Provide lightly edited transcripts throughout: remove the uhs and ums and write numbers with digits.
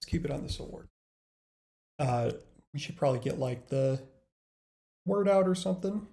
keep it on the sword. Uh, we should probably get like the word out or something.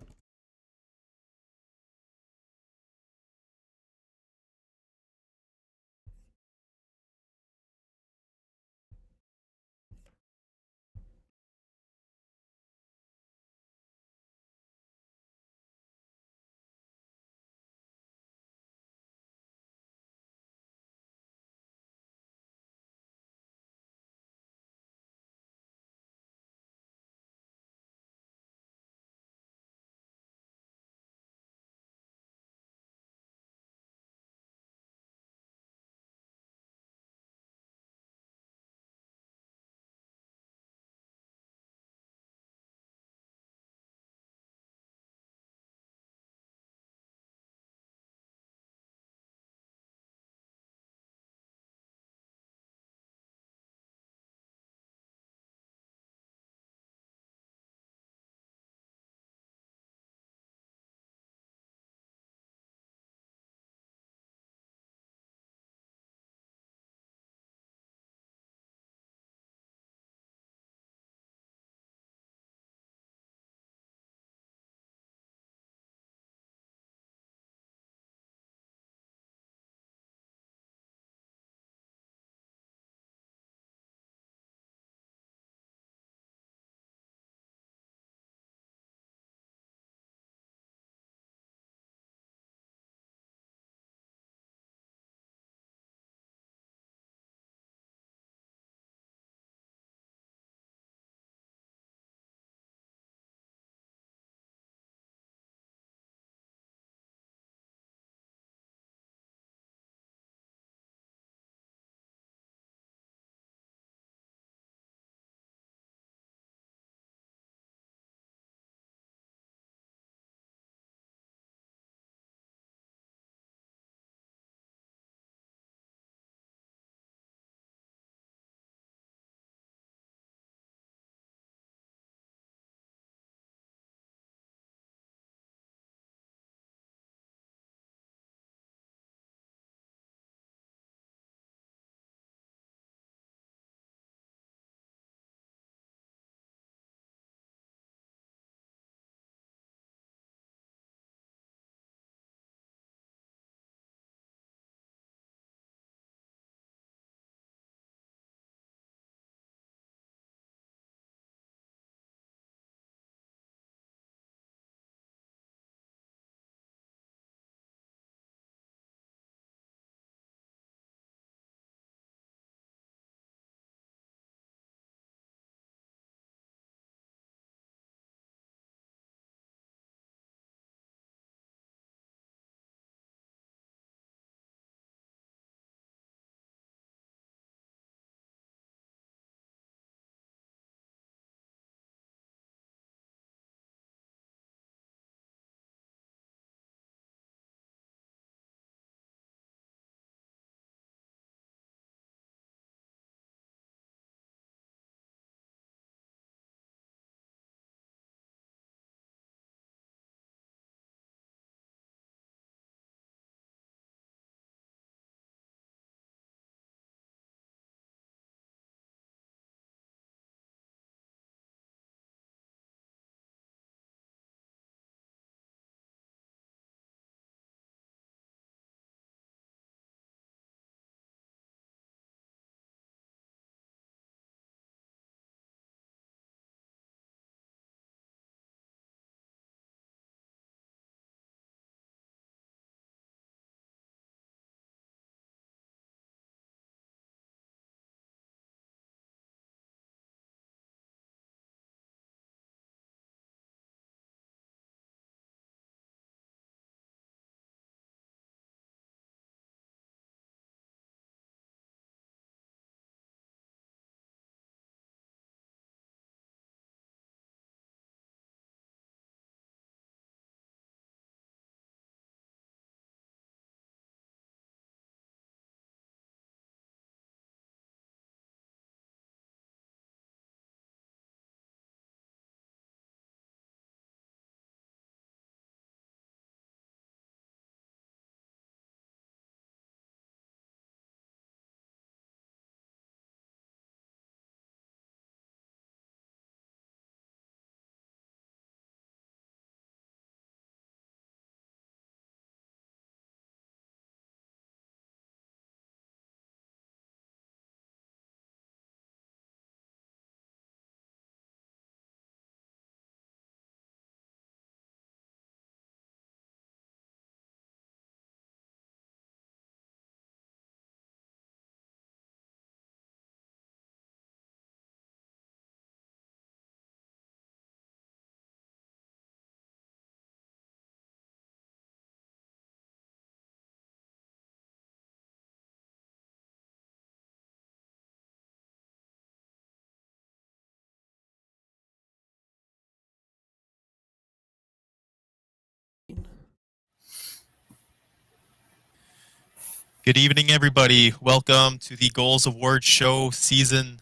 Good evening, everybody. Welcome to the Goals Award Show Season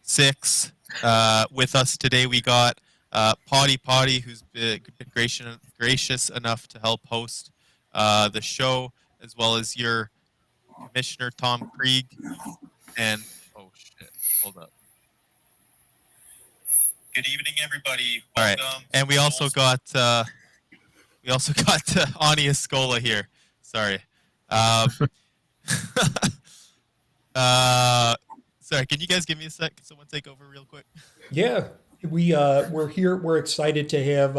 6. With us today, we got Potty, who's been gracious enough to help host the show, as well as your commissioner, Tom Krieg. And, oh, shit. Hold up. Good evening, everybody. All right. And we also got Ani Escola here. Sorry. Sorry, can you guys give me a sec? Can someone take over real quick? Yeah, we're here. We're excited to have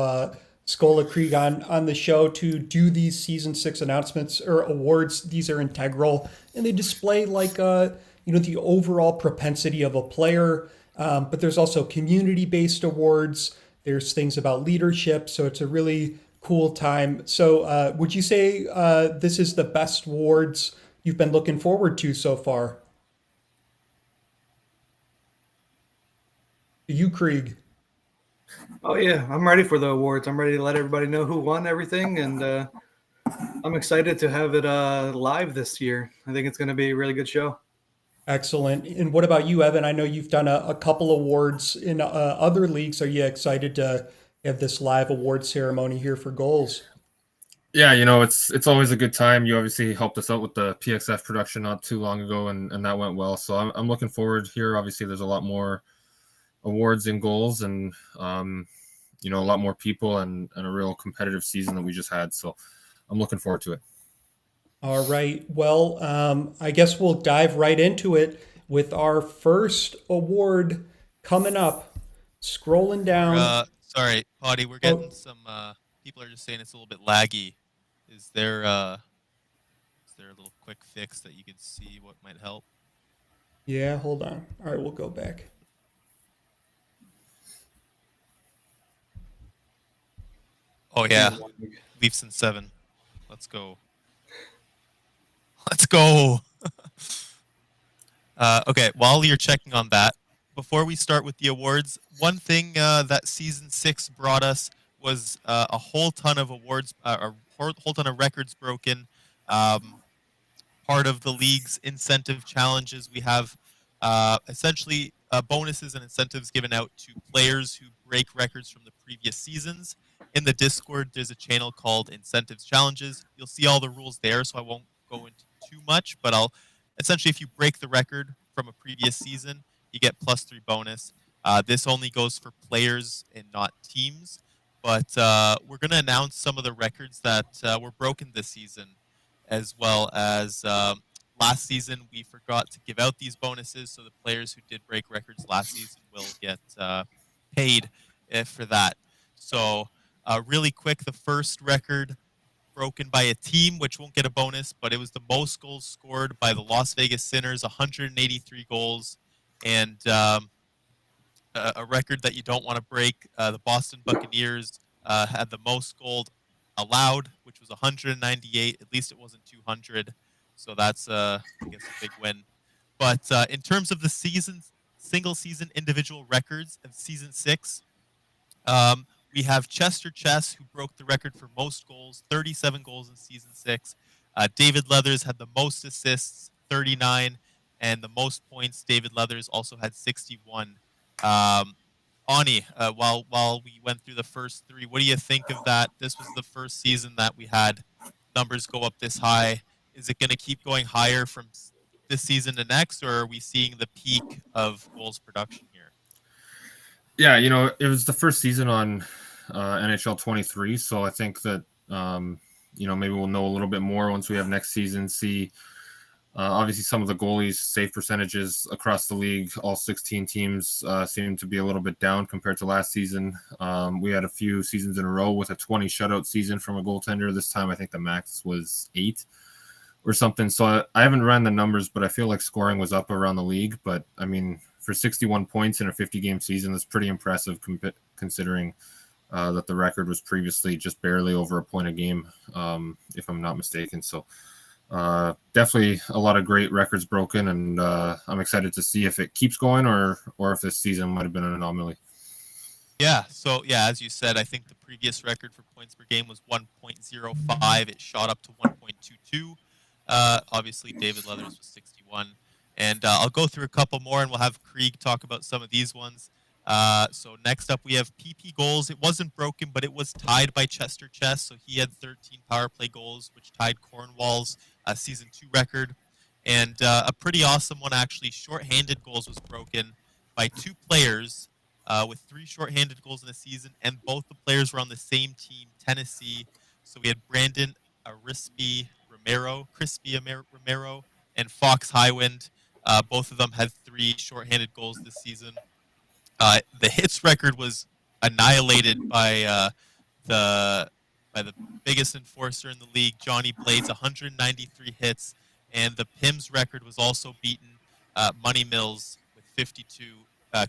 Scola Krieg on the show to do these season 6 announcements or awards. These are integral, and they display the overall propensity of a player. But there's also community based awards. There's things about leadership. So it's a really cool time. So would you say this is the best awards you've been looking forward to so far? You, Krieg. Oh yeah, I'm ready for the awards. I'm ready to let everybody know who won everything, and I'm excited to have it live this year. I think it's going to be a really good show. Excellent. And what about you, Evan? I know you've done a couple awards in other leagues. Are you excited to have this live award ceremony here for goals? Yeah, it's always a good time. You obviously helped us out with the PXF production not too long ago, and that went well. So I'm looking forward here. Obviously, there's a lot more awards and goals, and a lot more people, and a real competitive season that we just had. So I'm looking forward to it. All right. Well, I guess we'll dive right into it with our first award coming up. Scrolling down. Sorry, Potty, we're getting some people are just saying it's a little bit laggy. Is there a little quick fix that you can see what might help? Yeah, hold on. All right, we'll go back. Oh yeah, Leafs in 7. Let's go. Let's go. Okay, while you're checking on that, before we start with the awards, one thing that season 6 brought us was a whole ton of awards, a whole ton of records broken. Part of the league's incentive challenges, we have essentially bonuses and incentives given out to players who break records from the previous seasons. In the Discord, there's a channel called Incentives Challenges. You'll see all the rules there, so I won't go into too much, but I'll essentially, if you break the record from a previous season, you get +3 bonus. This only goes for players and not teams, but we're going to announce some of the records that were broken this season, as well as last season we forgot to give out these bonuses, so the players who did break records last season will get paid for that. So really quick, the first record broken by a team, which won't get a bonus, but it was the most goals scored by the Las Vegas Sinners, 183 goals, and a record that you don't want to break. The Boston Buccaneers had the most goals allowed, which was 198. At least it wasn't 200, so that's I guess a big win. But in terms of the single season individual records of season 6, we have Chester Chess, who broke the record for most goals, 37 goals in season 6. David Leathers had the most assists, 39, and the most points. David Leathers also had 61. Ani, while we went through the first 3, what do you think of that? This was the first season that we had numbers go up this high. Is it going to keep going higher from this season to next, or are we seeing the peak of goals production here? Yeah, it was the first season on NHL 23, so I think that maybe we'll know a little bit more once we have next season. See, obviously, some of the goalies' save percentages across the league, all 16 teams, seem to be a little bit down compared to last season. We had a few seasons in a row with a 20 shutout season from a goaltender. This time, I think the max was 8 or something. So I haven't ran the numbers, but I feel like scoring was up around the league. But I mean, for 61 points in a 50-game season, that's pretty impressive considering that the record was previously just barely over a point a game, if I'm not mistaken. So definitely a lot of great records broken, and I'm excited to see if it keeps going or if this season might have been an anomaly. Yeah, so yeah, as you said, I think the previous record for points per game was 1.05. It shot up to 1.22. Obviously, David Leathers was 61. And I'll go through a couple more, and we'll have Krieg talk about some of these ones. So next up, we have PP goals. It wasn't broken, but it was tied by Chester Chess. So he had 13 power play goals, which tied Cornwall's season 2 record. And a pretty awesome one, actually. Shorthanded goals was broken by 2 players with 3 shorthanded goals in the season, and both the players were on the same team, Tennessee. So we had Brandon Crispy Romero, and Fox Highwind. Both of them had 3 shorthanded goals this season. The hits record was annihilated by the biggest enforcer in the league, Johnny Blades, 193 hits, and the PIMS record was also beaten, Money Mills with 52.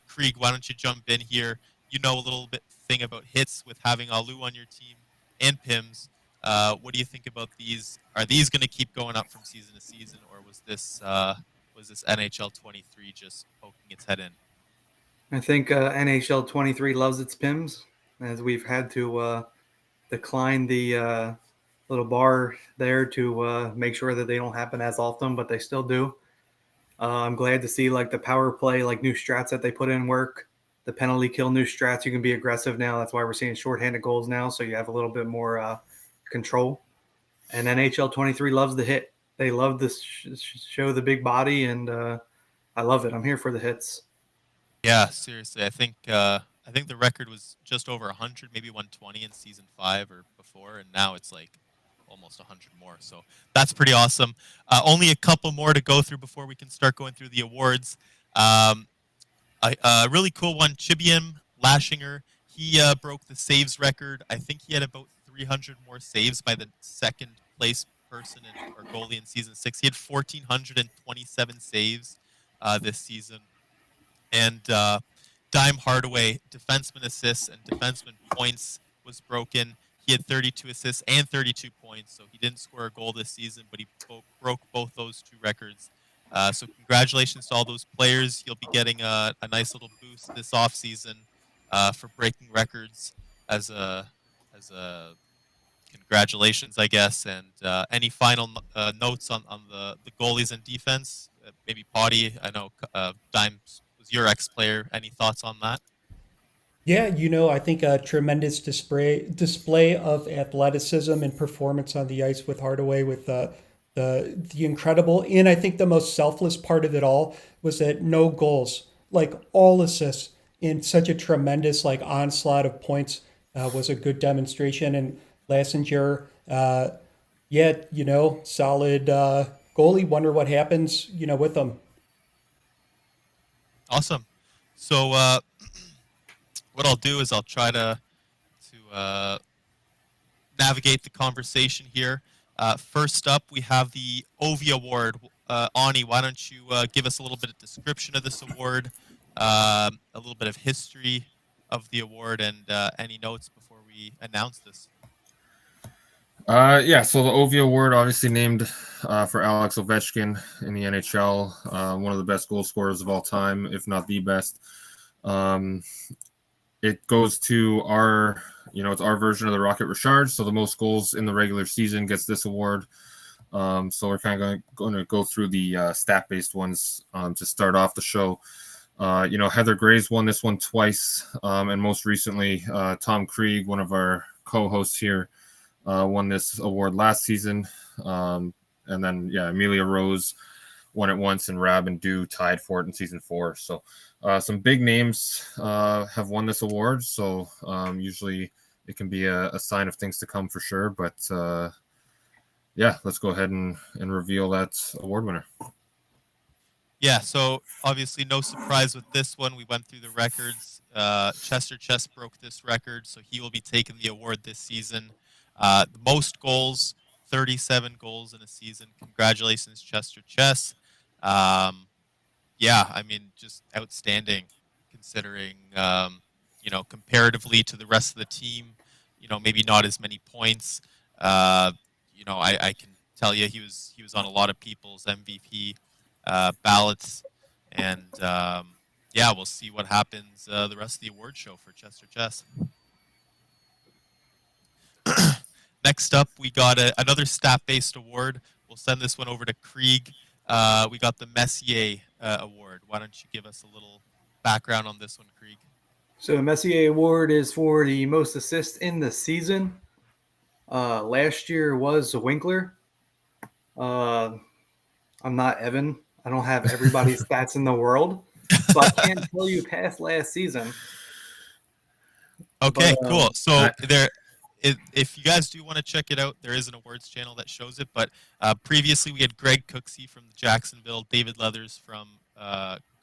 Krieg, why don't you jump in here? You know a little bit thing about hits with having Alu on your team and PIMS. What do you think about these? Are these going to keep going up from season to season, or was this NHL 23 just poking its head in? I think NHL 23 loves its PIMS, as we've had to decline the little bar there to make sure that they don't happen as often, but they still do. I'm glad to see like the power play, like new strats that they put in work. The penalty kill new strats, you can be aggressive now. That's why we're seeing shorthanded goals now, so you have a little bit more control. And NHL 23 loves the hit. They love to show the big body, and I love it. I'm here for the hits. Yeah, seriously, I think the record was just over 100, maybe 120 in season 5 or before, and now it's like almost 100 more. So that's pretty awesome. Only a couple more to go through before we can start going through the awards. A really cool one, Chibiam Lashinger. He broke the saves record. I think he had about 300 more saves by the second place person or goalie in season 6. He had 1,427 saves this season. And Dime Hardaway, defenseman assists and defenseman points was broken. He had 32 assists and 32 points, so he didn't score a goal this season, but he broke both those 2 records. So congratulations to all those players. You'll be getting a nice little boost this offseason for breaking records as a congratulations, I guess. And any final notes on the goalies and defense? Maybe Potty. I know Dime was your ex-player. Any thoughts on that? Yeah, I think a tremendous display of athleticism and performance on the ice with Hardaway, with the incredible, and I think the most selfless part of it all was that no goals, like all assists, in such a tremendous like onslaught of points was a good demonstration. And Lassinger, solid goalie. Wonder what happens, with them. Awesome. So what I'll do is I'll try to navigate the conversation here. First up, we have the Ovi Award. Ani, why don't you give us a little bit of description of this award, a little bit of history of the award, and any notes before we announce this? So the Ovi Award, obviously named for Alex Ovechkin in the NHL, one of the best goal scorers of all time, if not the best. It goes to it's our version of the Rocket Richard. So the most goals in the regular season gets this award. So we're kind of going to go through the stat-based ones to start off the show. Heather Graves won this one twice, and most recently, Tom Krieg, one of our co-hosts here, won this award last season. And then, Amelia Rose won it once, and Rab and Dew tied for it in season 4. So some big names have won this award. So usually it can be a sign of things to come for sure. But let's go ahead and reveal that award winner. Yeah, so obviously no surprise with this one. We went through the records. Chester Chess broke this record, so he will be taking the award this season. The most goals, 37 goals in a season. Congratulations, Chester Chess. Just outstanding considering, comparatively to the rest of the team, maybe not as many points. I can tell you he was on a lot of people's MVP ballots, and we'll see what happens the rest of the award show for Chester Chess. Next up, we got another stat-based award. we'll send this one over to Krieg. We got the Messier Award. Why don't you give us a little background on this one, Krieg? So the Messier Award is for the most assists in the season. Last year was Winkler. I'm not Evan. I don't have everybody's stats in the world, so I can't tell you past last season. Okay, But, cool. So if you guys do want to check it out, there is an awards channel that shows it. But previously, we had Greg Cooksey from Jacksonville, David Leathers from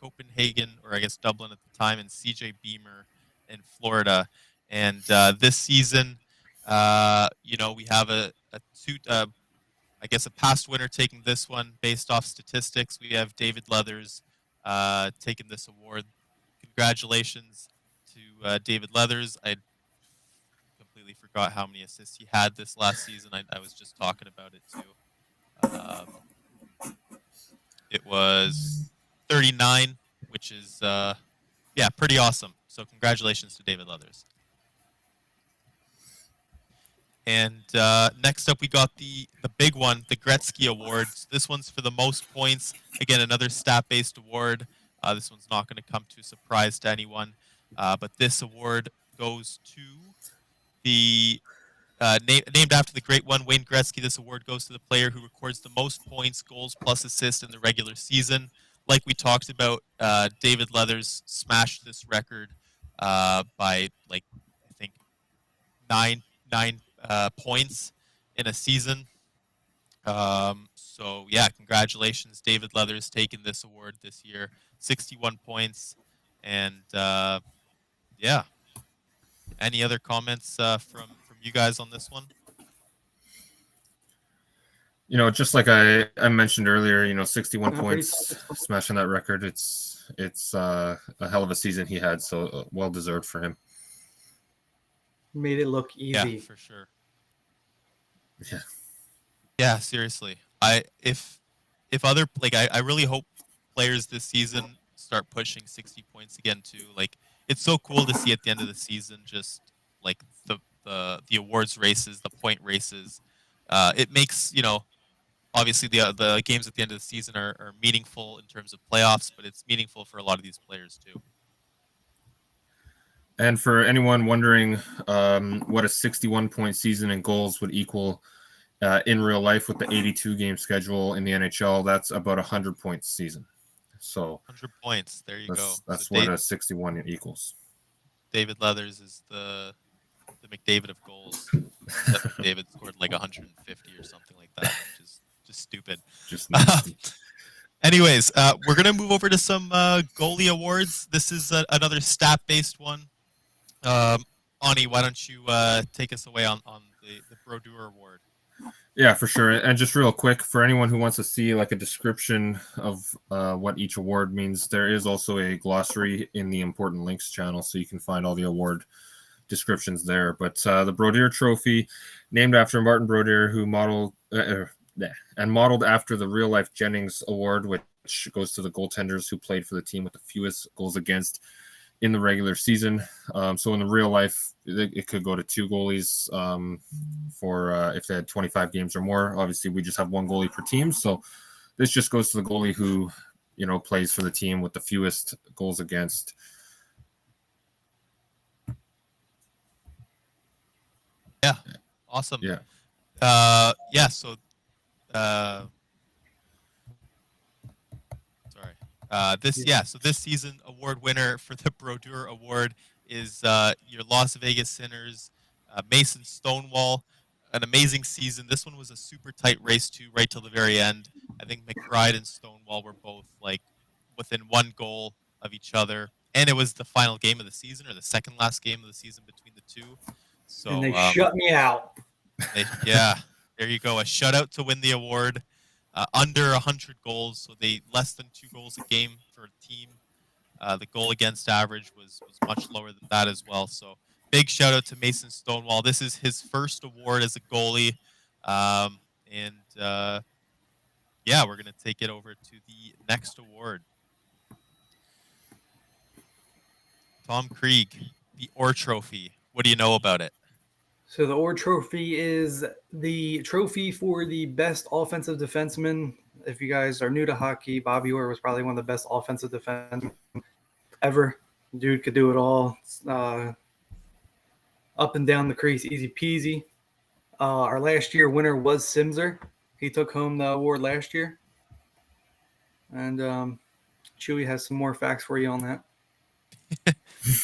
Copenhagen, or I guess Dublin at the time, and CJ Beamer in Florida. And this season, we have I guess a past winner taking this one based off statistics. We have David Leathers taking this award. Congratulations to David Leathers. I completely forgot how many assists he had this last season. I was just talking about it too. It was 39, which is pretty awesome. So congratulations to David Leathers. And next up, we got the big one, the Gretzky Awards. This one's for the most points. Again, another stat-based award. This one's not going to come to a surprise to anyone. But this award goes to the named after the great one, Wayne Gretzky. This award goes to the player who records the most points, goals, plus assists in the regular season. Like we talked about, David Leathers smashed this record by I think nine points in a season. So yeah, congratulations, David Leathers, taking this award this year. 61 points, and yeah. Any other comments from you guys on this one? Just like I mentioned earlier, 61 points, smashing that record. It's a hell of a season he had, so well deserved for him. Made it look easy. Yeah, for sure. Yeah. Yeah, seriously. If other I really hope players this season start pushing 60 points again too. It's so cool to see at the end of the season, just like the awards races, the point races. It makes, obviously the games at the end of the season are meaningful in terms of playoffs, but it's meaningful for a lot of these players too. And for anyone wondering what a 61-point season in goals would equal in real life with the 82-game schedule in the NHL, that's about 100 points season. So 100 points. There you go. That's so what a 61 equals. David Leathers is the McDavid of goals. David scored 150 or something like that, which is just stupid. Just nasty. Anyways, we're gonna move over to some goalie awards. This is another stat-based one. Ani, why don't you take us away on the Brodeur Award? Yeah, for sure. And just real quick, for anyone who wants to see a description of what each award means, there is also a glossary in the Important Links channel, so you can find all the award descriptions there. But the Brodeur Trophy, named after Martin Brodeur, who modeled after the Real Life Jennings Award, which goes to the goaltenders who played for the team with the fewest goals against in the regular season. So in the real life, it could go to two goalies for if they had 25 games or more. Obviously, we just have one goalie per team. So this just goes to the goalie who, plays for the team with the fewest goals against. Yeah, awesome. Yeah. So, so this season award winner for the Brodeur Award is your Las Vegas Sinners, Mason Stonewall. An amazing season. This one was a super tight race too, right till the very end. I think McBride and Stonewall were both within one goal of each other, and it was the final game of the season, or the second last game of the season between the two. So And they shut me out. There you go. A shutout to win the award. Under 100 goals, so they less than 2 goals a game for a team. The goal against average was much lower than that as well. So big shout out to Mason Stonewall. This is his first award as a goalie, we're gonna take it over to the next award. Tom Krieg, the Orr Trophy. What do you know about it? So the Orr Trophy is the trophy for the best offensive defenseman. If you guys are new to hockey, Bobby Orr was probably one of the best offensive defensemen ever. Dude could do it all. Up and down the crease, easy peasy. Our last year winner was Simser. He took home the award last year. And Chewy has some more facts for you on that.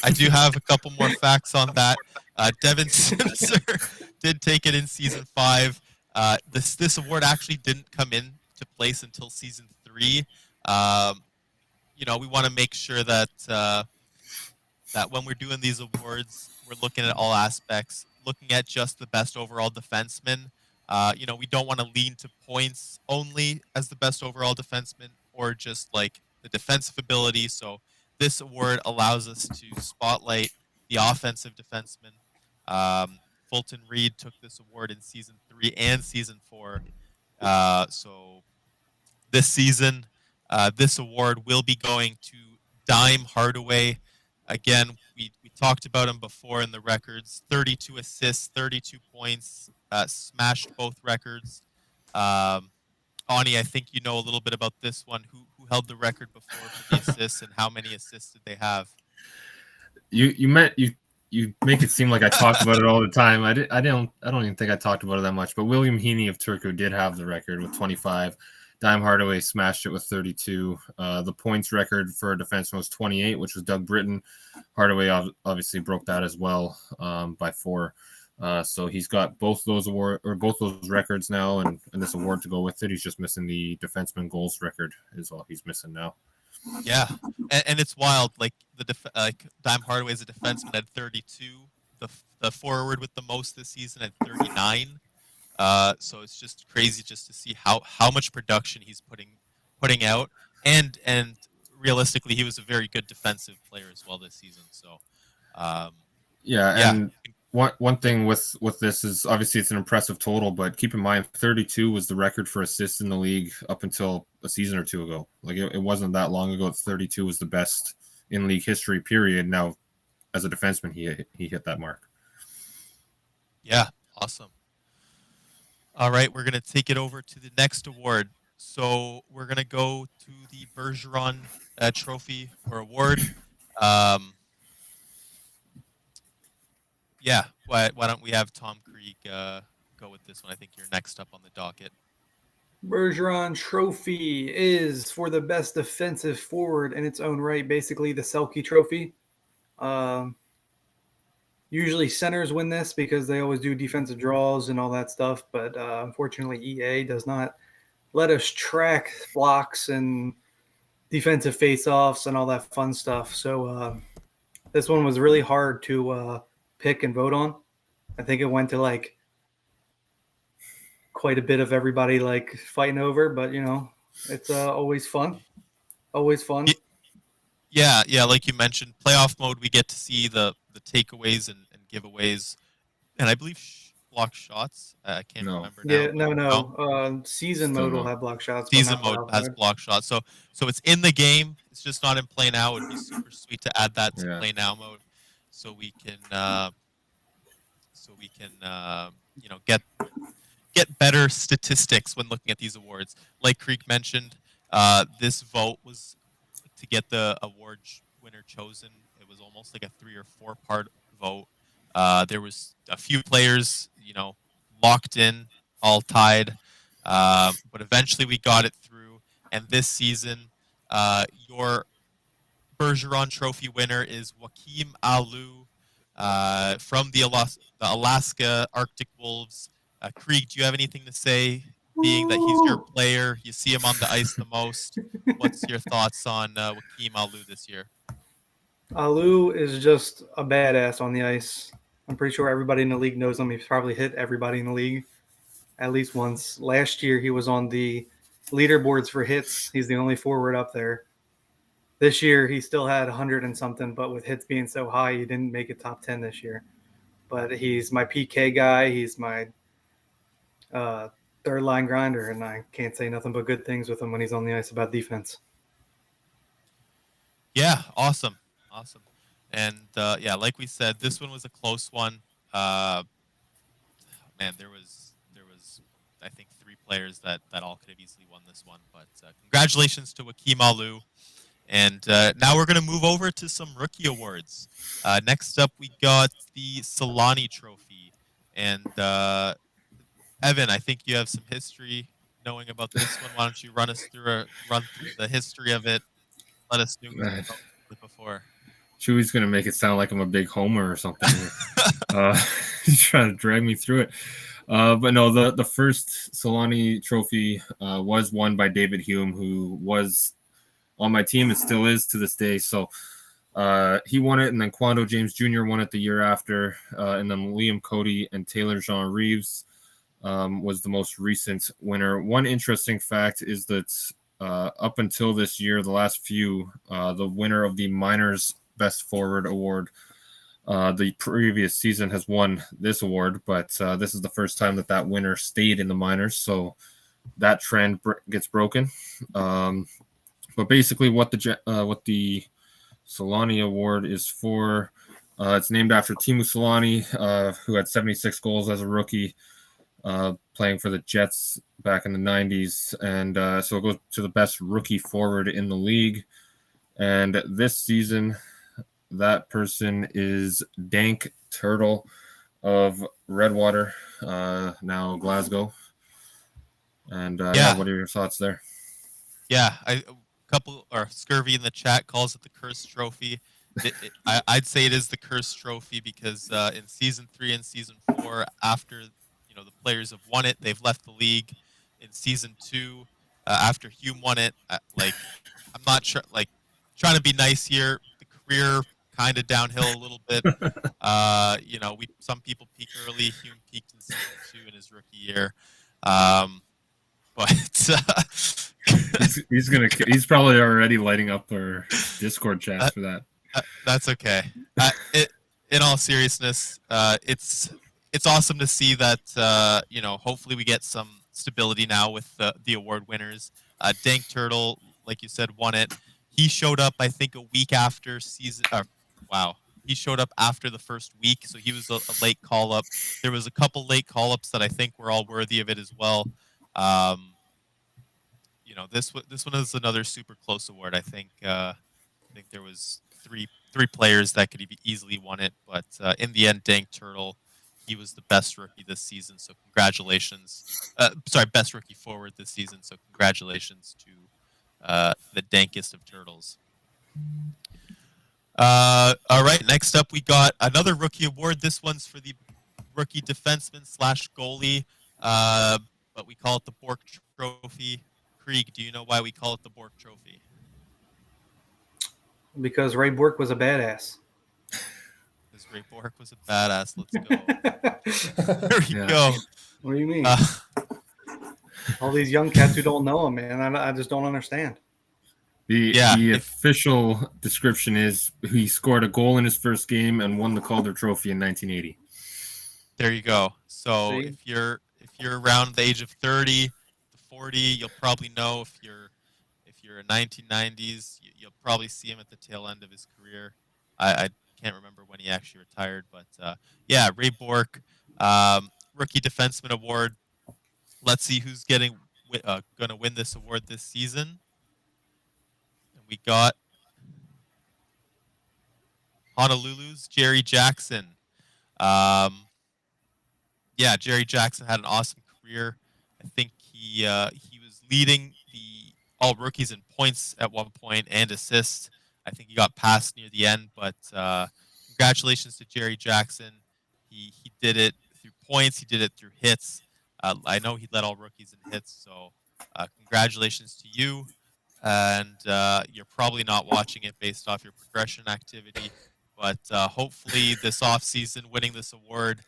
I do have a couple more facts on that. Devin Simser did take it in season 5. This award actually didn't come into place until season 3. We want to make sure that that when we're doing these awards, we're looking at all aspects, looking at just the best overall defenseman. We don't want to lean to points only as the best overall defenseman or just like the defensive ability. So this award allows us to spotlight the offensive defenseman. Fulton Reed took this award in season 3 and season 4. So this season, this award will be going to Dime Hardaway. Again, we talked about him before in the records. 32 assists, 32 points, smashed both records. Ani, I think you know a little bit about this one. Who held the record before for the assists, and how many assists did they have? You make it seem like I talk about it all the time. I don't even think I talked about it that much. But William Heaney of Turku did have the record with 25. Dime Hardaway smashed it with 32. The points record for a defenseman was 28, which was Doug Britton. Hardaway obviously broke that as well by 4. So he's got both those records now, and this award to go with it. He's just missing the defenseman goals record is all he's missing now. Yeah, and it's wild. Like Dime Hardaway as a defenseman had 32. The forward with the most this season had 39. So it's just crazy just to see how much production he's putting out, and realistically, he was a very good defensive player as well this season. So, and one thing with this is obviously it's an impressive total, but keep in mind 32 was the record for assists in the league up until a season or two ago. Like it wasn't that long ago. 32 was the best in league history. Period. Now, as a defenseman, he hit that mark. Yeah, awesome. All right, we're going to take it over to the next award. So we're going to go to the Bergeron Trophy or award. Why don't we have Tom Krieg go with this one? I think you're next up on the docket. Bergeron Trophy is for the best defensive forward in its own right, basically the Selke Trophy. Usually centers win this because they always do defensive draws and all that stuff, but unfortunately EA does not let us track blocks and defensive face-offs and all that fun stuff. So this one was really hard to pick and vote on. I think it went to like quite a bit of everybody like fighting over, but it's always fun. Always fun. Yeah, like you mentioned, playoff mode, we get to see the takeaways and giveaways, and I believe block shots. I can't remember now. Yeah, no. Season mode will have block shots. Season mode has block shots. So it's in the game. It's just not in play now. It would be super sweet to add that to play now mode, so we can get better statistics when looking at these awards. Like Krieg mentioned, this vote was to get the award winner chosen. It was almost like a 3 or 4 part vote. There was a few players, locked in, all tied, but eventually we got it through. And this season, your Bergeron Trophy winner is Joakim Alou from the Alaska Arctic Wolves. Krieg, do you have anything to say? Being that he's your player, you see him on the ice the most. What's your thoughts on Joakim Alou this year? Alou is just a badass on the ice. I'm pretty sure everybody in the league knows him. He's probably hit everybody in the league at least once. Last year, he was on the leaderboards for hits. He's the only forward up there. This year, he still had 100 and something, but with hits being so high, he didn't make it top 10 this year. But he's my PK guy. He's my third line grinder, and I can't say nothing but good things with him when he's on the ice about defense. Yeah, awesome. And like we said, this one was a close one. man, there was I think 3 players that all could have easily won this one. But congratulations to Wakeem Alu. And now we're going to move over to some rookie awards. Next up, we got the Solani Trophy. And Evan, I think you have some history knowing about this one. Why don't you run through the history of it? Let us know it before. Chewy's gonna make it sound like I'm a big homer or something. He's trying to drag me through it. But no, the first Solani Trophy was won by David Hume, who was on my team and still is to this day. So he won it, and then Quando James Jr. won it the year after, and then Liam Cody and Taylor Jean Reeves was the most recent winner. One interesting fact is that up until this year, the last few, the winner of the Miners Best Forward Award the previous season has won this award, but this is the first time that winner stayed in the minors, so that trend gets broken. But basically, what the Solani Award is for, it's named after Teemu Solani, who had 76 goals as a rookie, playing for the Jets back in the 90s, and so it goes to the best rookie forward in the league. And this season, that person is Dank Turtle of Redwater, now Glasgow. And what are your thoughts there? Yeah, Scurvy in the chat calls it the Cursed Trophy. I'd say it is the Cursed Trophy because in Season 3 and Season 4, after the players have won it, they've left the league. In Season 2, after Hume won it, I'm not sure, trying to be nice here, the career kind of downhill a little bit. Some people peak early. Hume peaked in Season 2 in his rookie year. But he's probably already lighting up our Discord chat for that. That's okay. In all seriousness, it's awesome to see that hopefully we get some stability now with the award winners. Dank Turtle, like you said, won it. He showed up, I think, a week after season. He showed up after the first week, so he was a late call up. There was a couple late call ups that I think were all worthy of it as well. This one is another super close award. I think there was three players that could easily won it, but in the end, Dank Turtle, he was the best rookie this season. So congratulations. Best rookie forward this season. So congratulations to the dankest of turtles. All right, next up we got another rookie award. This one's for the rookie defenseman / goalie, but we call it the Bork Trophy. Krieg, do you know why we call it the Bork Trophy? Because Ray Bork was a badass. Because Ray Bork was a badass. Let's go. There you go. What do you mean? All these young cats who don't know him, man. I just don't understand. The official description is he scored a goal in his first game and won the Calder Trophy in 1980. There you go. So if you're around the age of 30 to 40, you'll probably know. If you're in 1990s, you'll probably see him at the tail end of his career. I can't remember when he actually retired, but Ray Bork, rookie defenseman award. Let's see who's going to win this award this season. We got Honolulu's Jerry Jackson. Jerry Jackson had an awesome career. I think he was leading the all rookies in points at one point and assists. I think he got passed near the end, but congratulations to Jerry Jackson. He did it through points. He did it through hits. I know he led all rookies in hits, so congratulations to you. And you're probably not watching it based off your progression activity, but hopefully this offseason winning this award,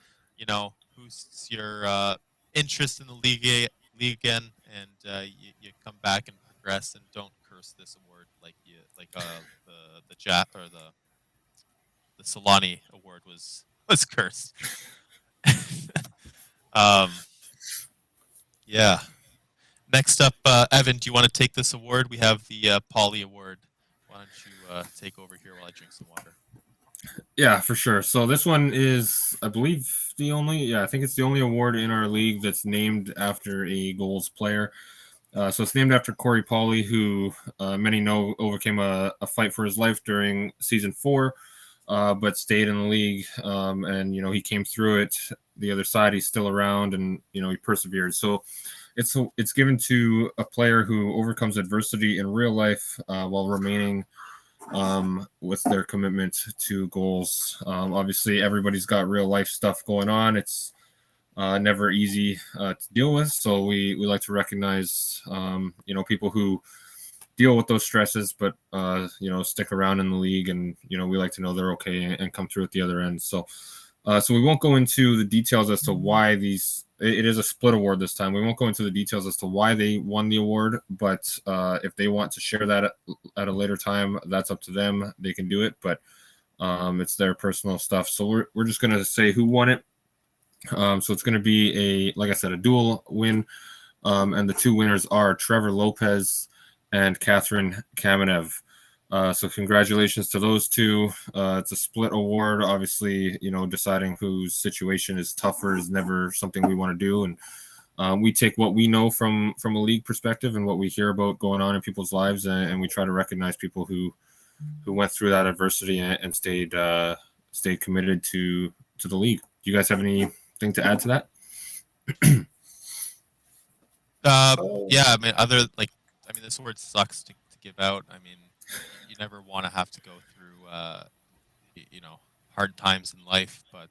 boosts your interest in the league again, and you come back and progress and don't curse this award like the Jap or the Solani award was cursed. Yeah. Next up, Evan, do you want to take this award? We have the Pauly Award. Why don't you take over here while I drink some water? Yeah, for sure. So this one is, I believe, I think it's the only award in our league that's named after a goals player. So it's named after Corey Pauly, who many know overcame a fight for his life during season 4, but stayed in the league. And, he came through it. The other side, he's still around, and, he persevered. So it's given to a player who overcomes adversity in real life while remaining with their commitment to goals. Obviously, everybody's got real life stuff going on. It's never easy to deal with. So we like to recognize, people who deal with those stresses, but, stick around in the league, and, we like to know they're okay and come through at the other end. So we won't go into the details as to why it is a split award this time. We won't go into the details as to why they won the award, but if they want to share that at a later time, that's up to them. They can do it, but it's their personal stuff. So we're just going to say who won it. So it's going to be like I said, a dual win. And the two winners are Trevor Lopez and Catherine Kamenev. So congratulations to those two. It's a split award. Obviously, deciding whose situation is tougher is never something we want to do. And we take what we know from a league perspective and what we hear about going on in people's lives, and we try to recognize people who went through that adversity and stayed committed to the league. Do you guys have anything to add to that? Yeah, I mean, this award sucks to give out. I mean, you never want to have to go through, hard times in life, but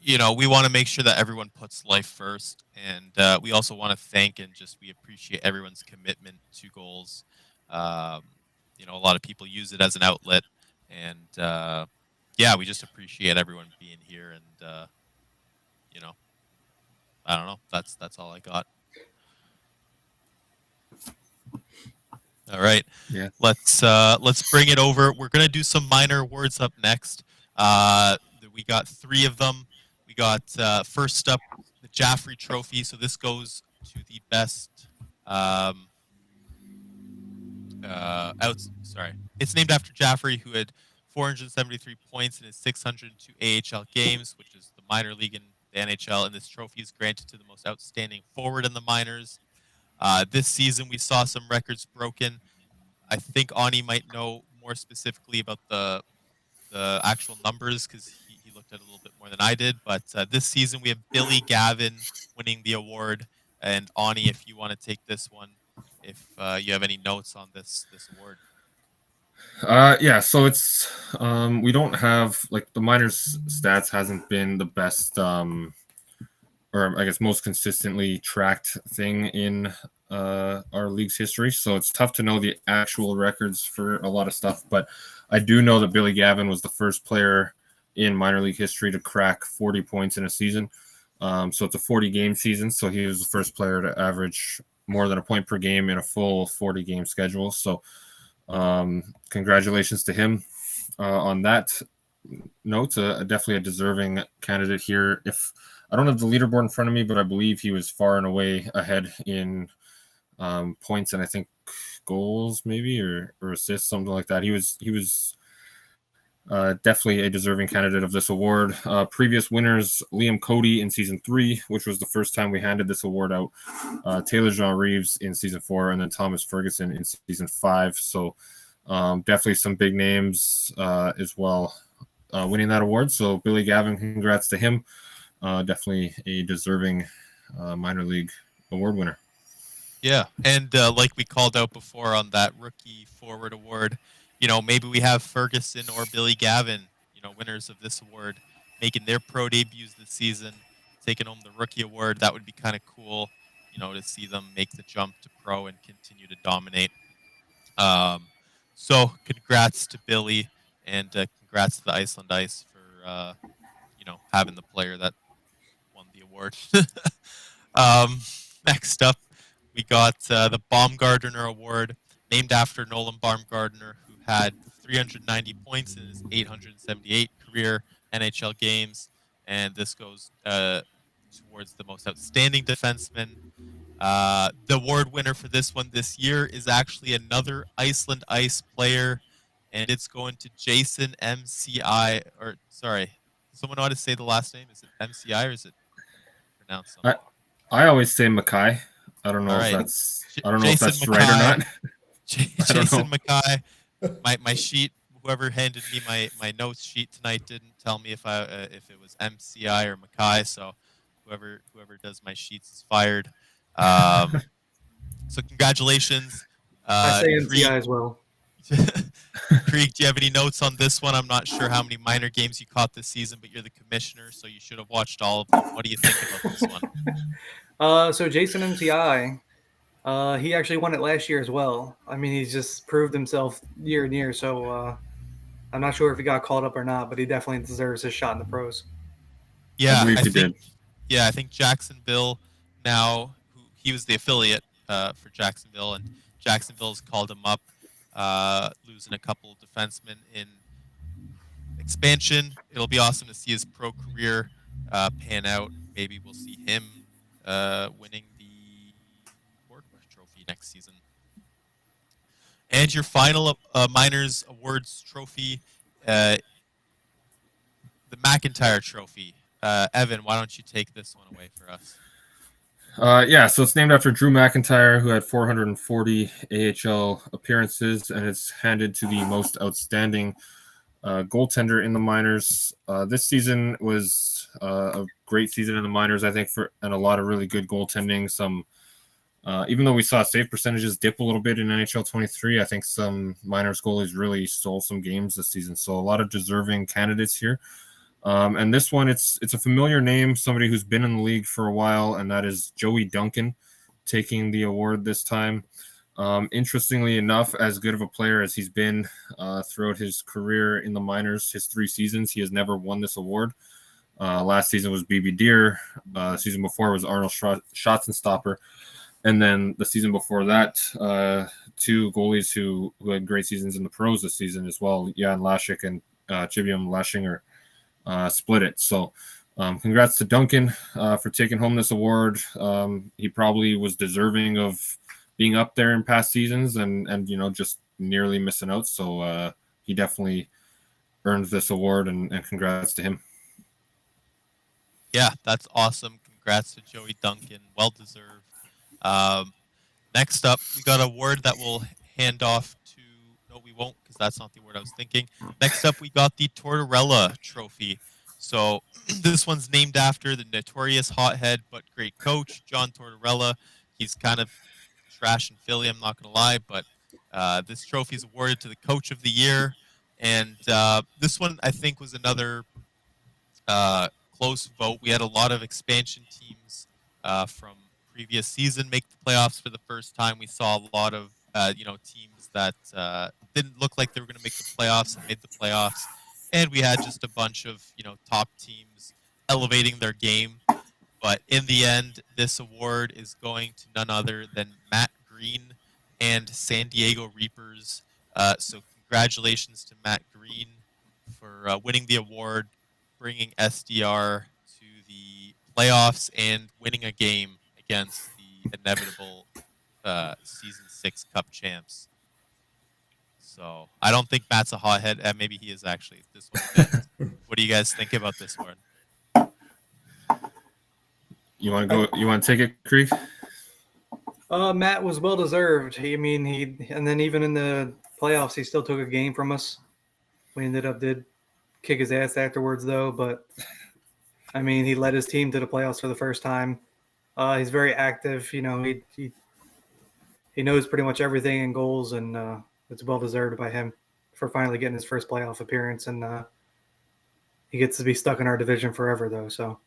we want to make sure that everyone puts life first, and we also want to thank and we appreciate everyone's commitment to goals. A lot of people use it as an outlet, and yeah, we just appreciate everyone being here, and I don't know. That's all I got. All right. Yeah. Let's bring it over. We're gonna do some minor awards up next. We got 3 of them. We got first up the Jaffrey Trophy. So this goes to the best. It's named after Jaffrey, who had 473 points in his 602 AHL games, which is the minor league in the NHL. And this trophy is granted to the most outstanding forward in the minors. This season, we saw some records broken. I think Ani might know more specifically about the actual numbers because he looked at it a little bit more than I did. But this season, we have Billy Gavin winning the award. And Ani, if you want to take this one, if you have any notes on this award. Yeah, so it's we don't have, like, the minors stats hasn't been the best, or I guess most consistently tracked thing in our league's history. So it's tough to know the actual records for a lot of stuff. But I do know that Billy Gavin was the first player in minor league history to crack 40 points in a season. So it's a 40-game season. So he was the first player to average more than a point per game in a full 40-game schedule. So congratulations to him on that note. Definitely a deserving candidate here. If I don't have the leaderboard in front of me, but I believe he was far and away ahead in points and I think goals, maybe, or assists, something like that. He was definitely a deserving candidate of this award. Previous winners: Liam Cody in season 3, which was the first time we handed this award out. Taylor Jean-Reeves in season 4, and then Thomas Ferguson in season 5. So definitely some big names as well winning that award. So Billy Gavin, congrats to him. Definitely a deserving minor league award winner. Yeah, and like we called out before on that rookie forward award, maybe we have Ferguson or Billy Gavin, winners of this award, making their pro debuts this season, taking home the rookie award. That would be kind of cool, to see them make the jump to pro and continue to dominate. So congrats to Billy, and congrats to the Iceland Ice for, having the player that won the award. Next up, we got the Baumgartner Award, named after Nolan Baumgartner, who had 390 points in his 878 career NHL games. And this goes towards the most outstanding defenseman. The award winner for this one this year is actually another Iceland Ice player, and it's going to Jason MCI. Or sorry, someone know how to say the last name? Is it MCI or is it pronounced something? I always say Mackay. I don't know All if right. that's right or Mackay. not. I don't Jason know. Mackay. My sheet. Whoever handed me my notes sheet tonight didn't tell me if it was MCI or Mackay. So whoever does my sheets is fired. So congratulations, I say Krieg. MCI as well. Krieg, do you have any notes on this one? I'm not sure how many minor games you caught this season, but you're the commissioner, so you should have watched all of them. What do you think about this one? So Jason MCI, he actually won it last year as well. I mean, he's just proved himself year and year. So I'm not sure if he got called up or not, but he definitely deserves his shot in the pros. Yeah, I believe he think. did. Yeah, I think Jacksonville now. He was the affiliate for Jacksonville, and Jacksonville's called him up, losing a couple of defensemen in expansion. It'll be awesome to see his pro career pan out. Maybe we'll see him winning the Ford Trophy next season. And your final Miners Awards trophy, the McIntyre Trophy. Evan, why don't you take this one away for us? Yeah, so it's named after Drew McIntyre, who had 440 AHL appearances, and it's handed to the most outstanding goaltender in the minors. This season was a great season in the minors, I think, and a lot of really good goaltending. Some, even though we saw save percentages dip a little bit in NHL 23, I think some minors goalies really stole some games this season. So a lot of deserving candidates here. And this one, it's a familiar name, somebody who's been in the league for a while, and that is Joey Duncan taking the award this time. Interestingly enough, as good of a player as he's been throughout his career in the minors, his 3 seasons, he has never won this award. Last season was BB Deer. Season before was Arnold Schottenstopper. And then the season before that, 2 goalies who had great seasons in the pros this season as well, Jan Lashik and Chibium Lashinger. Split it. So congrats to Duncan for taking home this award. He probably was deserving of being up there in past seasons and just nearly missing out. So he definitely earned this award and congrats to him. Yeah, that's awesome. Congrats to Joey Duncan. Well deserved. Next up, we got a award that we'll hand off to. No, we won't, because that's not the award I was thinking. Next up, we got the Tortorella Trophy. So this one's named after the notorious hothead but great coach, John Tortorella. He's kind of trash in Philly, I'm not going to lie, but this trophy is awarded to the Coach of the Year. And this one, I think, was another close vote. We had a lot of expansion teams from previous season make the playoffs for the first time. We saw a lot of teams that didn't look like they were going to make the playoffs and made the playoffs, and we had just a bunch of top teams elevating their game. But in the end, this award is going to none other than Matt Green and San Diego Reapers. So congratulations to Matt Green for winning the award, bringing SDR to the playoffs, and winning a game against the inevitable Season 6 Cup champs. So I don't think Matt's a hothead. Maybe he is actually. This one. What do you guys think about this one? You want to go? You want to take it, Krieg? Matt was well deserved. And then even in the playoffs, he still took a game from us. We did kick his ass afterwards, though. But he led his team to the playoffs for the first time. He's very active. He knows pretty much everything in goals, and it's well deserved by him for finally getting his first playoff appearance. And he gets to be stuck in our division forever, though. So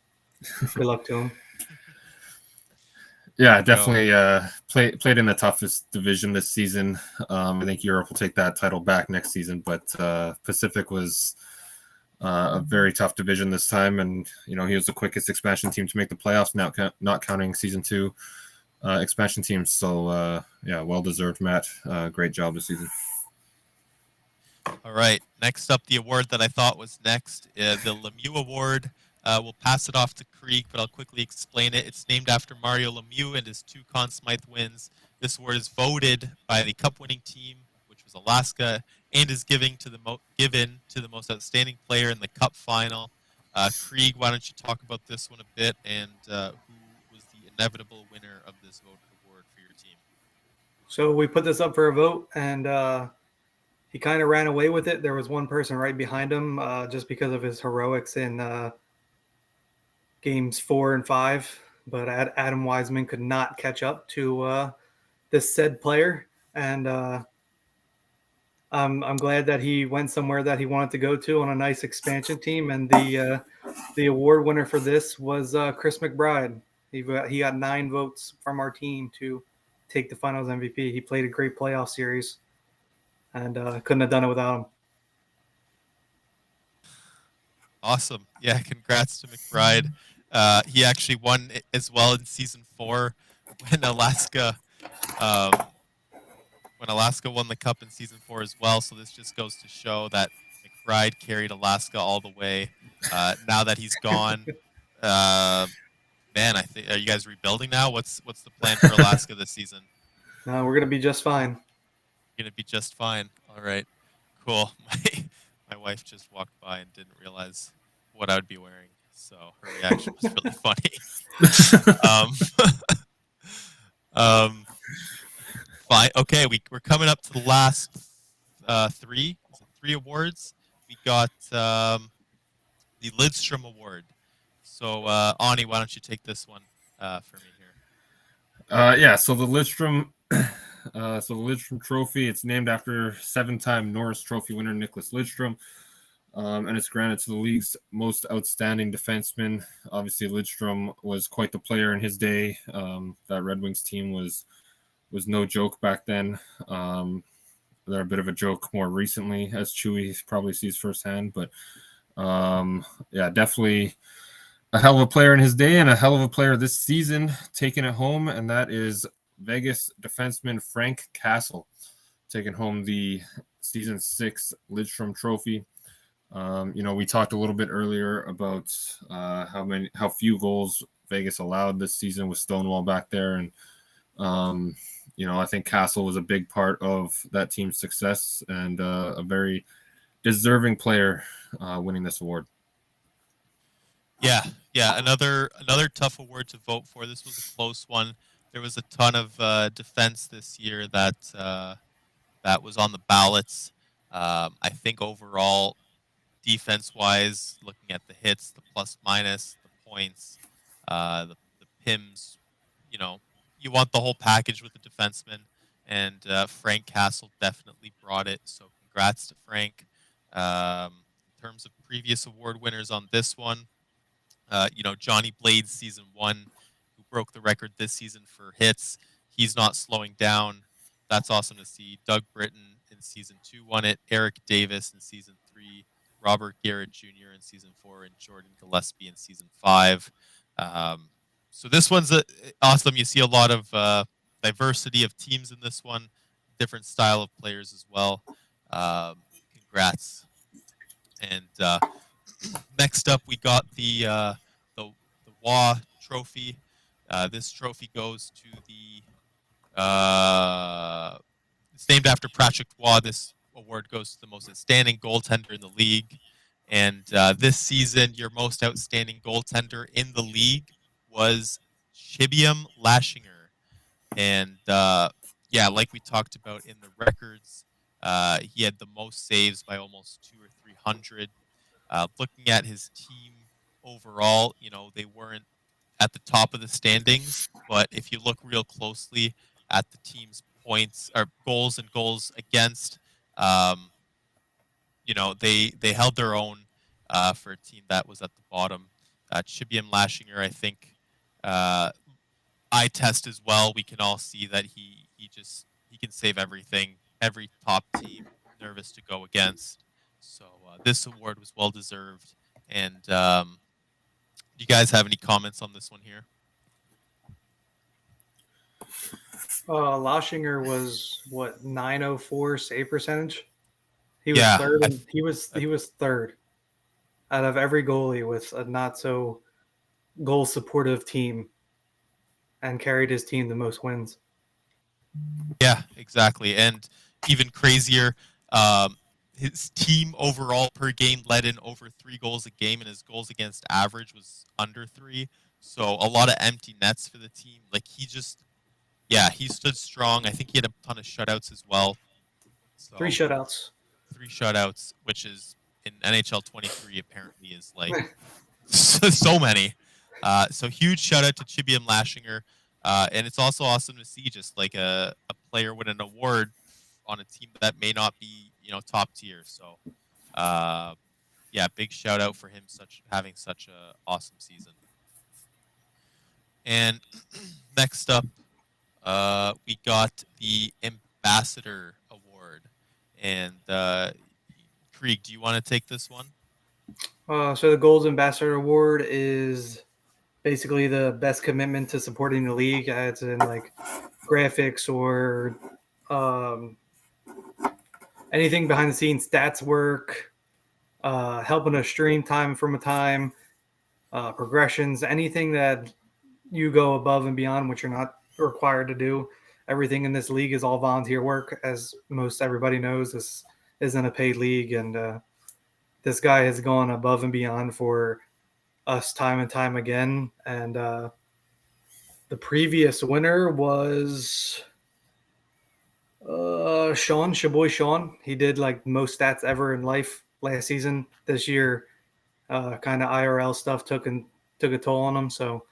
good luck to him. Yeah, definitely played in the toughest division this season. I think Europe will take that title back next season, but Pacific was a very tough division this time, and he was the quickest expansion team to make the playoffs, not counting Season 2 expansion teams. So well deserved, Matt. Great job this season. All right, next up, the award that I thought was next, the Lemieux Award. We'll pass it off to Krieg, but I'll quickly explain it. It's named after Mario Lemieux and his 2 Conn Smythe wins. This award is voted by the Cup-winning team, which was Alaska, and is given to the most outstanding player in the Cup final. Krieg, why don't you talk about this one a bit, and who was the inevitable winner of this award for your team? So we put this up for a vote, and he kind of ran away with it. There was one person right behind him just because of his heroics in games 4 and 5. But Adam Wiseman could not catch up to this said player. And I'm glad that he went somewhere that he wanted to go to on a nice expansion team. And the award winner for this was Chris McBride. He got 9 votes from our team to take the Finals MVP. He played a great playoff series, and couldn't have done it without him. Awesome. Yeah, congrats to McBride. He actually won as well in season 4 when Alaska won the cup in season 4 as well. So this just goes to show that McBride carried Alaska all the way. Now that he's gone, man, I think, are you guys rebuilding now? What's the plan for Alaska this season? We're gonna be just fine. Gonna be just fine. All right, cool. My wife just walked by and didn't realize what I would be wearing, so her reaction was really funny. Fine. Okay, we're coming up to the last 3 awards. We got the Lidstrom Award. So Ani, why don't you take this one for me here? Yeah. So the Lidstrom. The Lidstrom Trophy, it's named after 7-time Norris Trophy winner Nicholas Lidstrom, and it's granted to the league's most outstanding defenseman. Obviously, Lidstrom was quite the player in his day. That Red Wings team was no joke back then. They're a bit of a joke more recently, as Chewy probably sees firsthand. But yeah, definitely a hell of a player in his day and a hell of a player this season, taking it home, and that is Vegas defenseman Frank Castle, taking home the season 6 Lidstrom Trophy. We talked a little bit earlier about how few goals Vegas allowed this season with Stonewall back there, and I think Castle was a big part of that team's success and a very deserving player winning this award. Yeah, another tough award to vote for. This was a close one. There was a ton of defense this year that was on the ballots. I think overall, defense-wise, looking at the hits, the plus minus, the points, the PIMs, you want the whole package with the defenseman, and Frank Castle definitely brought it. So congrats to Frank. In terms of previous award winners on this one, Johnny Blades season 1. Broke the record this season for hits. He's not slowing down. That's awesome to see. Doug Britton in season 2 won it. Eric Davis in season 3. Robert Garrett Jr. in season 4, and Jordan Gillespie in season 5. So this one's awesome. You see a lot of diversity of teams in this one, different style of players as well. Congrats. And next up, we got the WA Trophy. This trophy goes to it's named after Patrick Roy. This award goes to the most outstanding goaltender in the league. And this season, your most outstanding goaltender in the league was Chibiam Lashinger. And like we talked about in the records, he had the most saves by almost 200 or 300. Looking at his team overall, they weren't at the top of the standings, but if you look real closely at the team's points or goals and goals against, they held their own for a team that was at the bottom. Chibiam Lashinger, I think, eye test as well. We can all see that he can save everything. Every top team nervous to go against. So this award was well deserved. And do you guys have any comments on this one here? Lashinger was 904 save percentage. He was Yeah, third. He was third out of every goalie with a not so goal supportive team, and carried his team the most wins. Yeah, exactly. And even crazier, his team overall per game led in over 3 goals a game, and his goals against average was under 3. So a lot of empty nets for the team. Like he stood strong. I think he had a ton of shutouts as well. So 3 shutouts. 3 shutouts, which is in NHL 23 apparently is like so many. So huge shout out to Chibi and Lashinger. And it's also awesome to see just like a player win an award on a team that may not be, top tier. So, yeah, big shout out for him having such a awesome season. And next up, we got the Ambassador Award. And Krieg, do you want to take this one? So the Goals Ambassador Award is basically the best commitment to supporting the league. It's in like graphics or anything behind the scenes, stats work, helping us stream time from a time, progressions, anything that you go above and beyond, which you're not required to do. Everything in this league is all volunteer work. As most everybody knows, this isn't a paid league, and this guy has gone above and beyond for us time and time again. And the previous winner was Sean, Shaboy Sean. He did like most stats ever in life last season. This year, kind of IRL stuff took a toll on him, so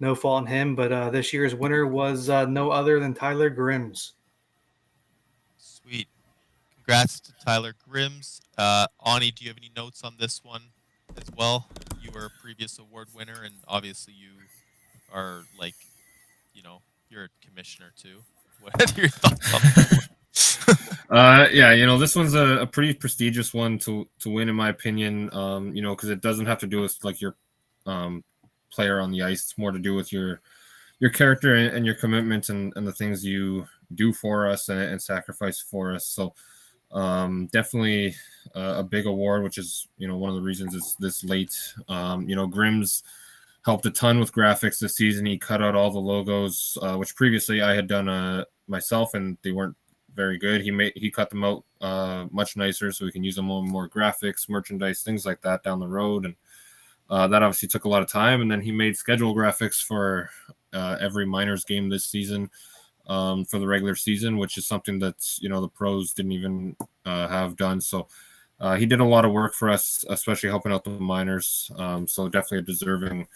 no fault in him. But this year's winner was no other than Tyler Grims. Sweet. Congrats to Tyler Grims. Ani, do you have any notes on this one as well? You were a previous award winner, and obviously you are like, you're a commissioner too. What are your thoughts on that? Yeah, this one's a pretty prestigious one to win, in my opinion. Because it doesn't have to do with like your player on the ice. It's more to do with your character and your commitment and the things you do for us and sacrifice for us. So definitely a big award, which is one of the reasons it's this late. Grims helped a ton with graphics this season. He cut out all the logos, which previously I had done myself, and they weren't very good. He cut them out much nicer, so we can use them on more graphics, merchandise, things like that down the road. And that obviously took a lot of time. And then he made schedule graphics for every Miners game this season for the regular season, which is something that the pros didn't even have done. So he did a lot of work for us, especially helping out the Miners. So definitely a deserving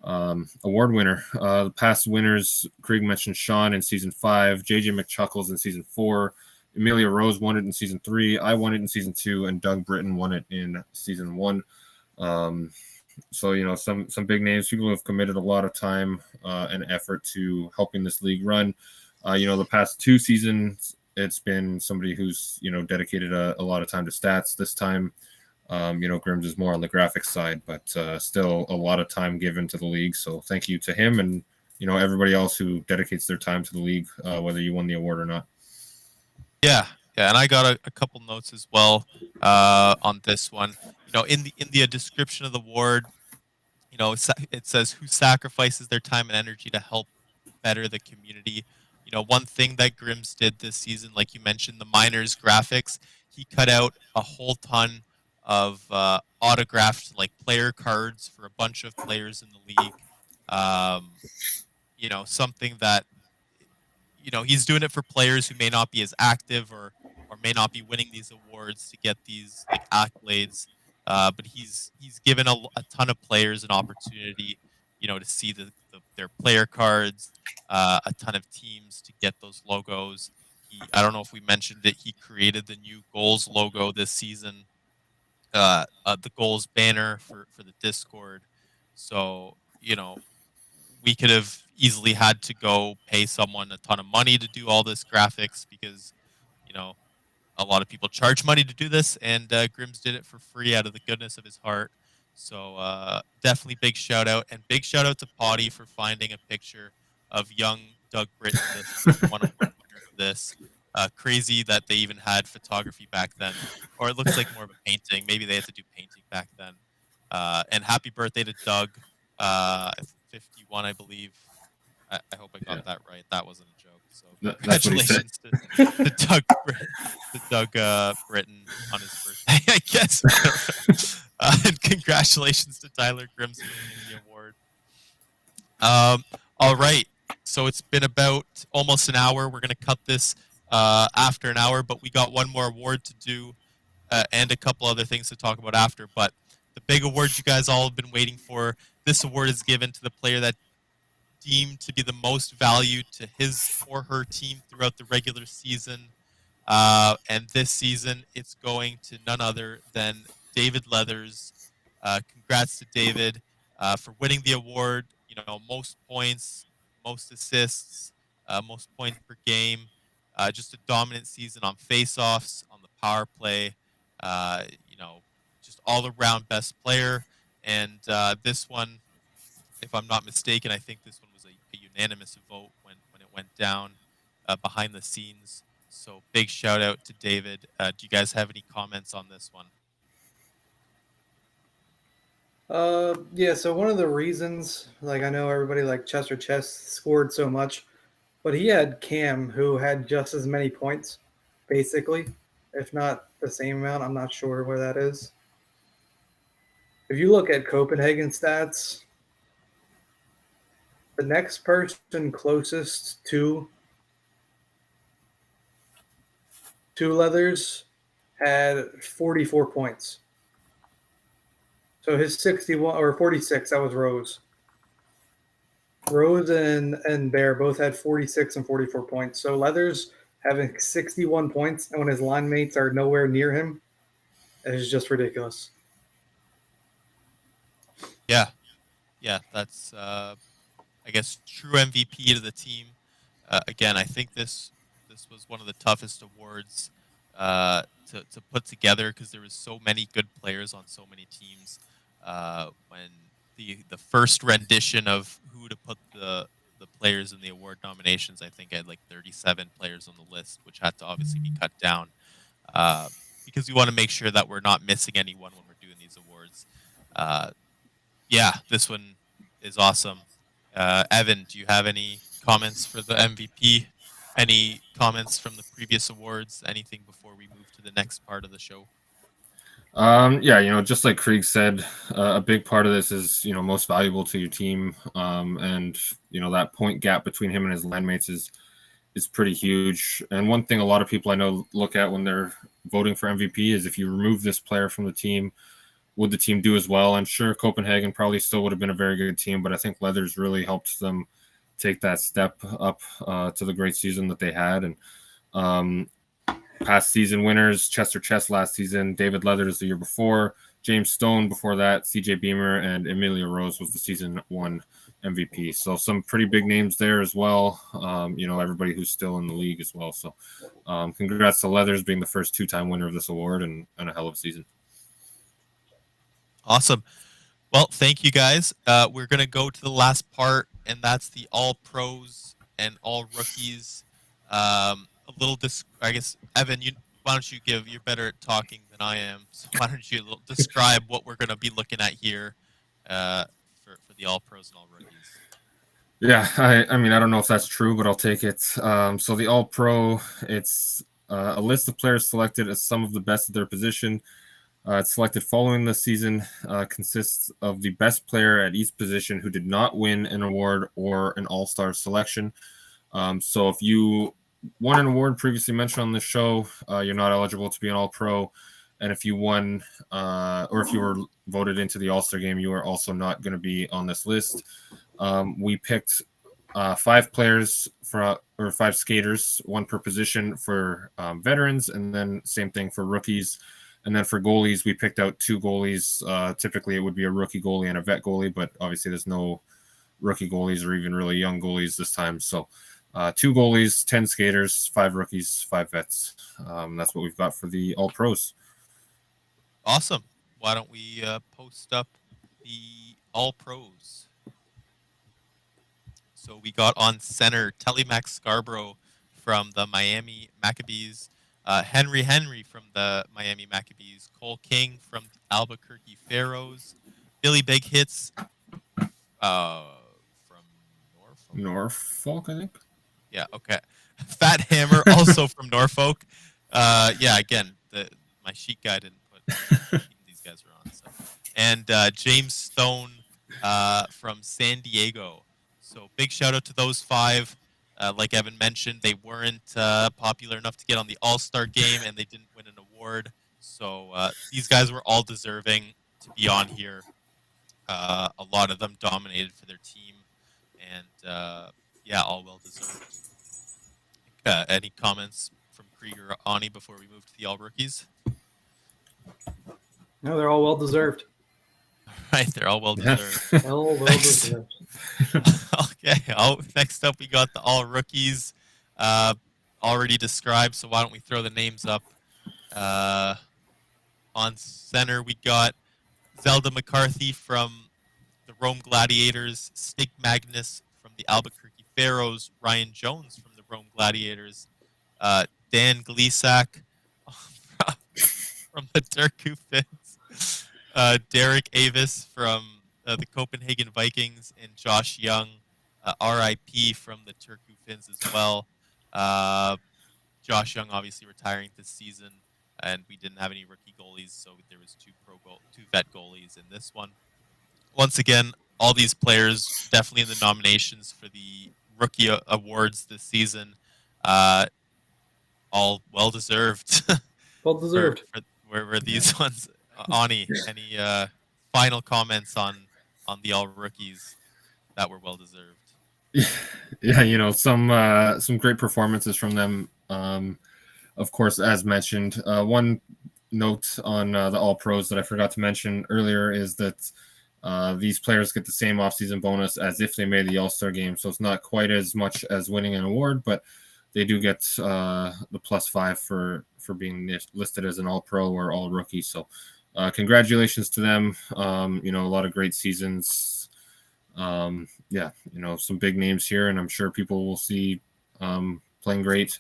award winner. The past winners, Krieg mentioned Sean in season 5, JJ McChuckles in season 4, Amelia Rose won it in season 3, I won it in season 2, and Doug Britton won it in season 1. So some big names, people who have committed a lot of time and effort to helping this league run. The past 2 seasons, it's been somebody who's dedicated a lot of time to stats. This time, Grims is more on the graphics side, but still a lot of time given to the league. So thank you to him and everybody else who dedicates their time to the league, whether you won the award or not. Yeah, and I got a couple notes as well on this one. In the description of the award, it says who sacrifices their time and energy to help better the community. One thing that Grims did this season, like you mentioned, the Miners graphics, he cut out a whole ton of autographed like player cards for a bunch of players in the league. Something that he's doing it for players who may not be as active or may not be winning these awards to get these like accolades. But he's given a ton of players an opportunity, to see their player cards, a ton of teams to get those logos. I don't know if we mentioned it. He created the new goals logo this season, the goals banner for the Discord. So we could have easily had to go pay someone a ton of money to do all this graphics because a lot of people charge money to do this, and Grims did it for free out of the goodness of his heart. So definitely big shout out, and big shout out to Potty for finding a picture of young Doug Britton, one of our winners of this. Crazy that they even had photography back then, or it looks like more of a painting. Maybe they had to do painting back then. And happy birthday to Doug, 51, I believe. I hope I got that right. That wasn't a joke. So That's what he said. congratulations to Doug Britton. to Doug Britton on his birthday, I guess. And congratulations to Tyler Grims for winning the award. All right. So it's been about almost an hour. We're going to cut this after an hour, but we got one more award to do and a couple other things to talk about after. But the big award you guys all have been waiting for, this award is given to the player that deemed to be the most value to his or her team throughout the regular season. And this season, it's going to none other than David Leathers. Congrats to David for winning the award. You know, most points, most assists, most points per game. Just a dominant season on faceoffs, on the power play. You know, just all around best player. And this one, if I'm not mistaken, I think this one was a unanimous vote when it went down behind the scenes. So big shout out to David. Do you guys have any comments on this one? Yeah, so one of the reasons, like I know everybody like Chester Chess scored so much, but he had Cam who had just as many points, basically, if not the same amount. I'm not sure where that is. If you look at Copenhagen stats, the next person closest to Leathers had 44 points. So his 61 or 46, that was Rose. Rose and Bear both had 46 and 44 points. So Leathers having 61 points, and when his line mates are nowhere near him, is just ridiculous. Yeah, that's I guess true MVP to the team. Again, I think this was one of the toughest awards to put together because there was so many good players on so many teams. When the first rendition of who to put the players in the award nominations, I think I had like 37 players on the list, which had to obviously be cut down because we want to make sure that we're not missing anyone when we're doing these awards. Yeah, this one is awesome. Evan, do you have any comments for the MVP? Any comments from the previous awards? Anything before we move to the next part of the show? Yeah, you know, just like Krieg said, a big part of this is, you know, most valuable to your team. And, you know, that point gap between him and his line mates is pretty huge. And one thing a lot of people I know look at when they're voting for MVP is if you remove this player from the team, would the team do as well? I'm sure Copenhagen probably still would have been a very good team, but I think Leathers really helped them take that step up to the great season that they had. And past season winners, Chester Chess last season, David Leathers the year before, James Stone before that, CJ Beamer, and Emilio Rose was the season 1 MVP. So some pretty big names there as well. You know, everybody who's still in the league as well. So congrats to Leathers being the first 2-time winner of this award and a hell of a season. Awesome. Well, thank you guys. We're going to go to the last part, and that's the all pros and all rookies. A little, I guess, Evan, why don't you you're better at talking than I am. So why don't you describe what we're going to be looking at here for the all pros and all rookies? Yeah, I mean, I don't know if that's true, but I'll take it. So the all pro, it's a list of players selected as some of the best at their position. It's selected following the season, consists of the best player at each position who did not win an award or an all-star selection. So if you won an award previously mentioned on the show, you're not eligible to be an all-pro. And if you won or if you were voted into the all-star game, you are also not going to be on this list. We picked 5 players or 5 skaters, 1 per position for veterans, and then same thing for rookies. And then for goalies, we picked out 2 goalies. Typically, it would be a rookie goalie and a vet goalie, but obviously there's no rookie goalies or even really young goalies this time. So 2 goalies, 10 skaters, 5 rookies, 5 vets. That's what we've got for the all-pros. Awesome. Why don't we post up the all-pros? So we got on center Telemax Scarborough from the Miami Maccabees. Henry from the Miami Maccabees, Cole King from the Albuquerque Pharaohs, Billy Big Hits from Norfolk, I think. Yeah, okay. Fat Hammer, also from Norfolk. Yeah, again, my sheet guy didn't put what team these guys are on. So, and James Stone from San Diego. So big shout out to those five. Like Evan mentioned, they weren't popular enough to get on the All-Star game, and they didn't win an award. So these guys were all deserving to be on here. A lot of them dominated for their team, and yeah, all well deserved. Any comments from Krieger or Ani before we move to the all rookies? No, they're all well deserved. Right, they're all well deserved. All well deserved. Okay. Next up, we got the all rookies, already described. So why don't we throw the names up? On center, we got Zelda McCarthy from the Rome Gladiators, Stig Magnus from the Albuquerque Pharaohs, Ryan Jones from the Rome Gladiators, Dan Glisak from the Turku Finns, Derek Avis from the Copenhagen Vikings, and Josh Young, RIP from the Turku Finns as well. Josh Young obviously retiring this season, and we didn't have any rookie goalies, so there was two vet goalies in this one. Once again, all these players definitely in the nominations for the rookie awards this season. All well deserved. Well deserved. Where were these ones? Ani, any final comments on the all rookies that were well deserved? Yeah, you know, some great performances from them. Of course, as mentioned, one note on the All Pros that I forgot to mention earlier is that these players get the same offseason bonus as if they made the All-Star game. So it's not quite as much as winning an award, but they do get the +5 for being listed as an All-Pro or All-Rookie. So congratulations to them. You know, a lot of great seasons. Yeah, you know, some big names here, and I'm sure people will see playing great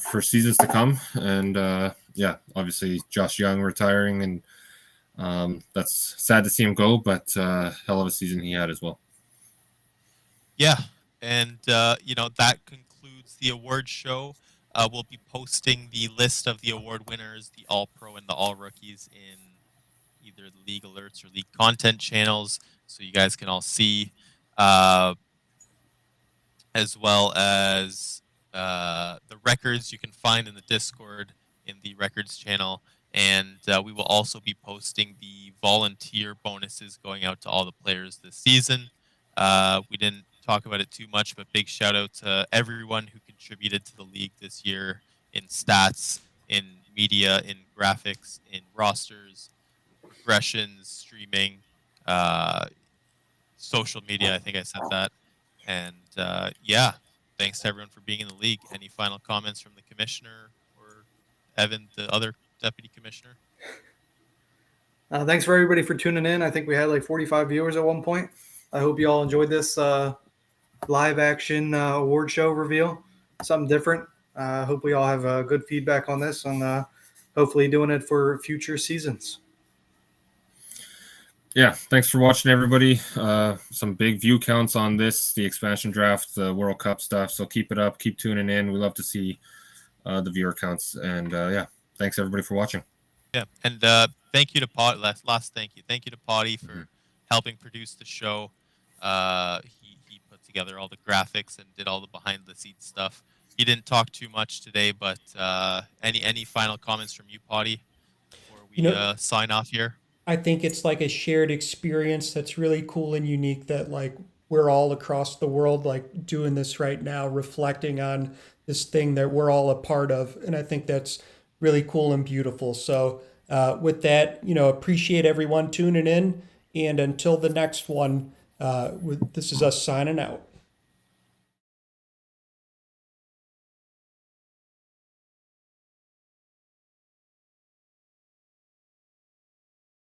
for seasons to come. And yeah, obviously Josh Young retiring, and that's sad to see him go, but hell of a season he had as well. Yeah, and you know, that concludes the award show. We'll be posting the list of the award winners, the All Pro and the All Rookies, in either the League Alerts or League Content channels, so you guys can all see, as well as the records you can find in the Discord in the records channel. And we will also be posting the volunteer bonuses going out to all the players this season. We didn't talk about it too much, but big shout out to everyone who contributed to the league this year in stats, in media, in graphics, in rosters, progressions, streaming, social media. I think I said that. And yeah, thanks to everyone for being in the league. Any final comments from the commissioner or Evan, the other deputy commissioner? Thanks for everybody for tuning in. I think we had like 45 viewers at one point. I hope you all enjoyed this live action award show reveal. Something different. Hope we all have good feedback on this, and hopefully doing it for future seasons. Yeah, thanks for watching, everybody. Some big view counts on this, the expansion draft, the World Cup stuff. So keep it up, keep tuning in. We love to see the viewer counts. And yeah, thanks everybody for watching. Yeah, and thank you to Potty. Last thank you to Potty for helping produce the show. He put together all the graphics and did all the behind the scenes stuff. He didn't talk too much today, but any final comments from you, Potty, before we sign off here? I think it's like a shared experience that's really cool and unique, that like we're all across the world like doing this right now, reflecting on this thing that we're all a part of. And I think that's really cool and beautiful. So with that, appreciate everyone tuning in. And until the next one, this is us signing out.